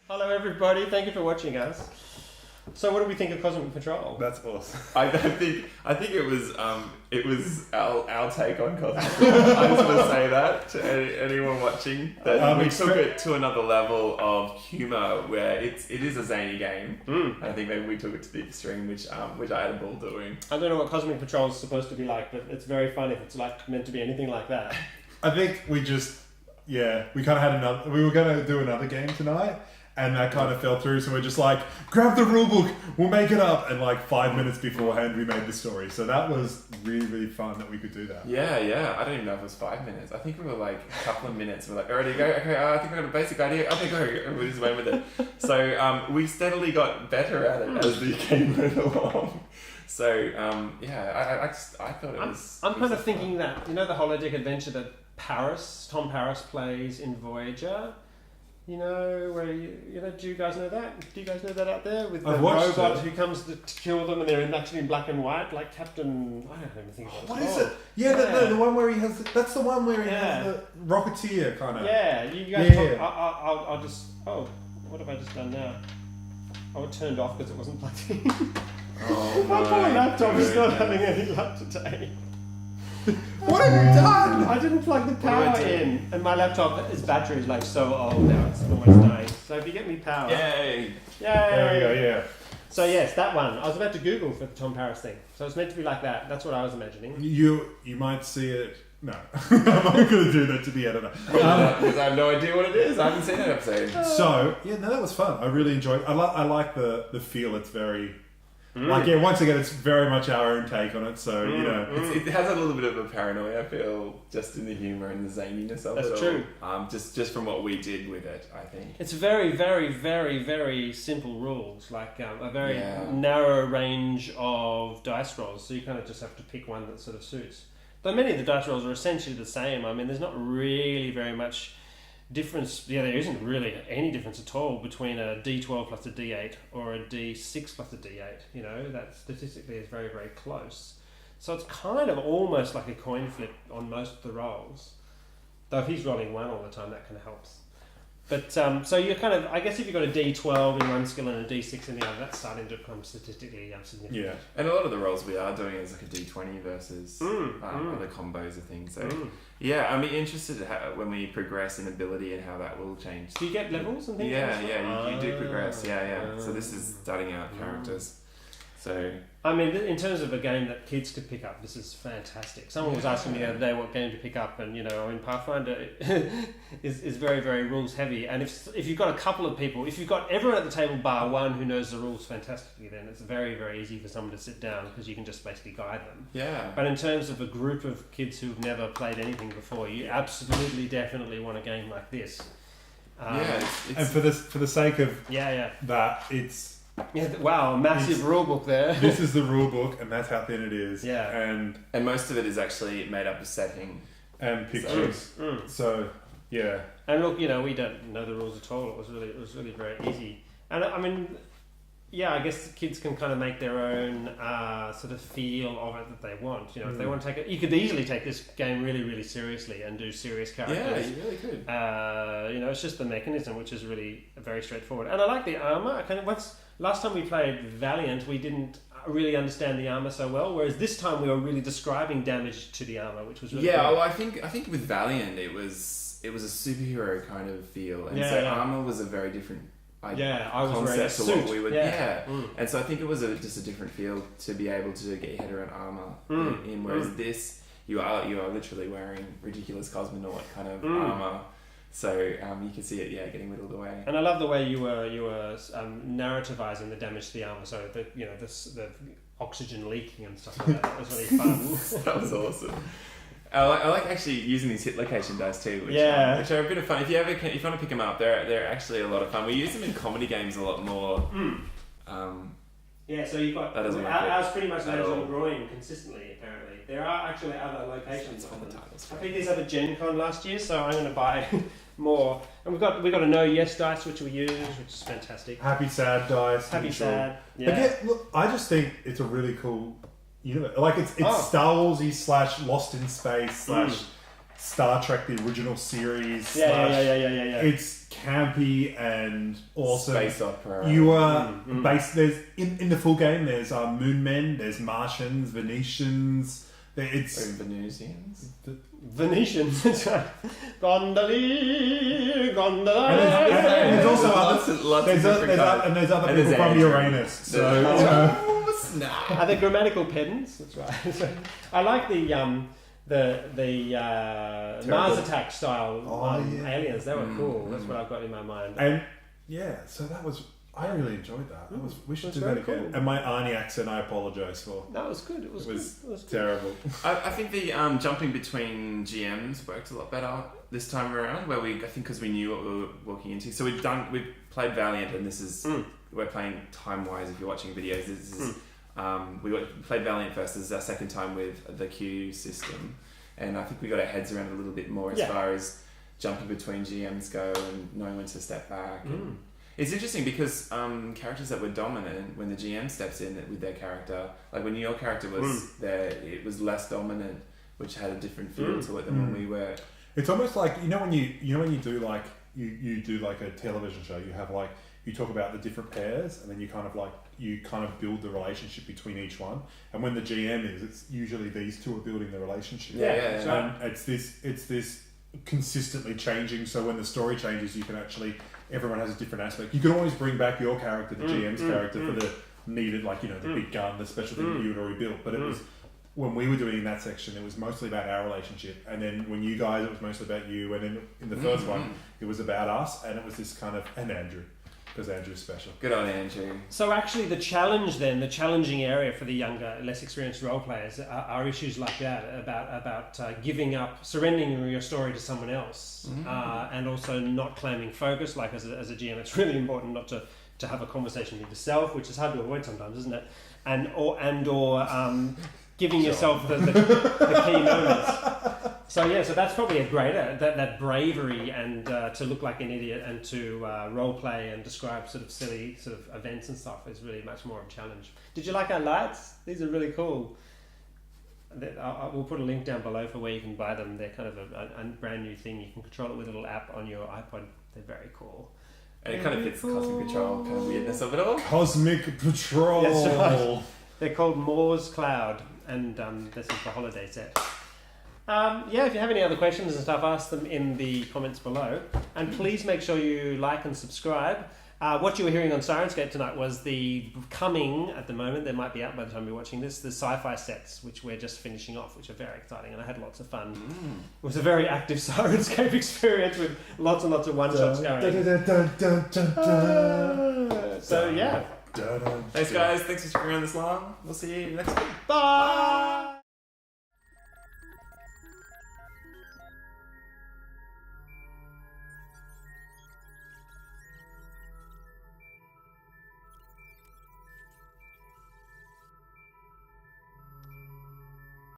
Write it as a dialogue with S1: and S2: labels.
S1: Hello, everybody. Thank you for watching us. So, what do we think of Cosmic Patrol?
S2: That's awesome.
S3: I think it was our take on Cosmic Patrol. I just want to say that to anyone watching that we took it to another level of humour where it is a zany game. And I think maybe we took it to the extreme, which I had a ball doing.
S1: I don't know what Cosmic Patrol is supposed to be like, but it's very fun if it's like meant to be anything like that.
S2: I think we kind of had we were going to do another game tonight. And that kind of fell through, so we're just like, grab the rulebook, we'll make it up. And like 5 minutes beforehand, we made the story. So that was really, really fun that we could do that.
S3: Yeah. I don't even know if it was 5 minutes. I think we were like a couple of minutes. We're like, already go. Okay, I think I got a basic idea. Okay, go. And we just went with it. So we steadily got better at it as the game went along. So I thought it was.
S1: I'm kind of thinking that the holodeck adventure that Tom Paris plays in Voyager. You know, where do you guys know that? Do you guys know that out there? With the robot who comes to kill them and they're actually in black and white, like Captain... I don't even think
S2: what is it? Yeah, the one where he has... That's the one where he has the Rocketeer kind of...
S1: Yeah, you guys... Yeah. I'll just... Oh, what have I just done now? Oh, it turned off because it wasn't plugged in. My poor laptop is not having any luck today.
S2: What have you done?
S1: I didn't plug the power in, and my laptop's battery is like so old now, it's almost dying. So if you get me power...
S3: Yay!
S2: There we go, yeah.
S1: So yes, that one. I was about to Google for the Tom Paris thing. So it's meant to be like that. That's what I was imagining.
S2: You might see it... No. I'm not going to do that to the editor.
S3: Because I have no idea what it is. I haven't seen that episode.
S2: So, that was fun. I really enjoyed it. I like the feel. It's very... once again, it's very much our own take on it, so,
S3: It has a little bit of a paranoia feel, just in the humour and the zaniness of it all.
S1: That's true.
S3: Just from what we did with it, I think.
S1: It's very, very, very, very simple rules, like a very narrow range of dice rolls, so you kind of just have to pick one that sort of suits. Though many of the dice rolls are essentially the same. I mean, there's not really very much... difference, there isn't really any difference at all between a D12 plus a D8 or a D6 plus a D8. That statistically is very, very close. So it's kind of almost like a coin flip on most of the rolls. Though if he's rolling 1 all the time, that kind of helps. But so you're kind of, I guess if you've got a D12 in one skill and a D6 in the other, that's starting to become statistically significant.
S3: Yeah, and a lot of the rolls we are doing is like a D20 versus other combos of things. So I'm interested when we progress in ability and how that will change.
S1: Do you get levels and things?
S3: You do progress. So this is starting out characters. So
S1: I mean, in terms of a game that kids could pick up, this is fantastic. Someone was asking me the other day what game to pick up, and Pathfinder is very, very rules heavy. And if you've got a couple of people, if you've got everyone at the table bar one who knows the rules fantastically, then it's very, very easy for someone to sit down because you can just basically guide them.
S3: Yeah.
S1: But in terms of a group of kids who've never played anything before, you absolutely, definitely want a game like this.
S2: And for the sake of that, it's.
S1: Yeah, wow, massive rulebook there.
S2: This is the rulebook, and that's how thin it is.
S1: Yeah,
S3: and most of it is actually made up of setting
S2: and pictures. So yeah,
S1: and look, we don't know the rules at all. It was really very easy. And I mean, I guess kids can kind of make their own sort of feel of it that they want. If they want to take it, you could easily take this game really, really seriously and do serious characters.
S3: Yeah, you really could.
S1: It's just the mechanism, which is really very straightforward. And I like the armor. Last time we played Valiant, we didn't really understand the armor so well, whereas this time we were really describing damage to the armor, which was really cool.
S3: Well, I think with Valiant it was a superhero kind of feel, and armor was a very different concept to what we would. And so I think it was just a different feel to be able to get your head around armor. Whereas this, you are literally wearing ridiculous cosmonaut kind of armor. So you can see it, getting whittled away.
S1: And I love the way you were narrativizing the damage to the armor. So the oxygen leaking and stuff like that. That was really fun.
S3: That was awesome. I like actually using these hit location dice too, which are a bit of fun. If you want to pick them up, they're actually a lot of fun. We use them in comedy games a lot more.
S1: So you've got ours pretty much lands on groin consistently. Apparently, there are actually other locations on the titles. I picked these up at Gen Con last year, so I'm going to buy more. And we've got a no yes dice which we use, which is fantastic.
S2: Happy sad dice.
S1: Happy sad.
S2: But look, I just think it's a really cool universe. Like it's Star Warsy / Lost in Space / Star Trek, the original series.
S1: Yeah.
S2: It's campy and awesome.
S3: Space opera.
S2: You are based. There's in the full game. There's moon men. There's Martians, Venetians. It's
S3: Venusians.
S1: Venetians. Gondola.
S2: And there's also
S3: lots of
S2: there's other people from Uranus. So
S1: Are they grammatical pedants? That's right. I like the Mars Attack style aliens. They were cool. That's what I've got in my mind.
S2: And so that was. I really enjoyed that. We should do that again. Cool. And my Arnie accent, I apologise for.
S1: That was good. It was
S2: terrible.
S3: I think the jumping between GMs worked a lot better this time around. Where I think because we knew what we were walking into. So we've played Valiant, and this is we're playing time wise. If you're watching videos, this is we played Valiant first. This is our second time with the queue system, and I think we got our heads around it a little bit more as far as jumping between GMs go and knowing when to step back. And it's interesting because characters that were dominant, when the GM steps in with their character, like when your character was there, it was less dominant, which had a different feel to it than when we were.
S2: It's almost like when you do like you do like a television show, you have like you talk about the different pairs, and then you kind of build the relationship between each one. And when the GM is, it's usually these two are building the relationship.
S1: Yeah.
S2: And it's this consistently changing. So when the story changes, you can actually. Everyone has a different aspect. You can always bring back your character, the GM's character, for the needed, like, the big gun, the special thing that you had already built. But it was, when we were doing that section, it was mostly about our relationship. And then when you guys, it was mostly about you. And then in the first one, it was about us. And it was this kind of, and Andrew. Because Andrew's special.
S3: Good on Andrew.
S1: So actually the challenging area for the younger, less experienced role players are issues like that, about giving up, surrendering your story to someone else, and also not claiming focus. Like as a GM, it's really important not to have a conversation with yourself, which is hard to avoid sometimes, isn't it? Or giving yourself the key moments. So that's probably a greater that bravery and to look like an idiot and to role play and describe sort of silly sort of events and stuff is really much more of a challenge. Did you like our lights? These are really cool. We'll put a link down below for where you can buy them. They're kind of a brand new thing. You can control it with a little app on your iPod. They're very cool.
S3: And it kind of fits the Cosmic Patrol kind of weirdness of it all.
S2: Cosmic Patrol.
S1: That's right. They're called Moore's Cloud, and this is the holiday set. If you have any other questions and stuff, ask them in the comments below. And please make sure you like and subscribe. What you were hearing on Sirenscape tonight was the coming, at the moment, they might be out by the time you're watching this, the sci-fi sets, which we're just finishing off, which are very exciting, and I had lots of fun. It was a very active Sirenscape experience with lots and lots of one-shots going. So, yeah.
S3: Thanks, guys. Thanks for sticking around this long. We'll see you next week.
S1: Bye!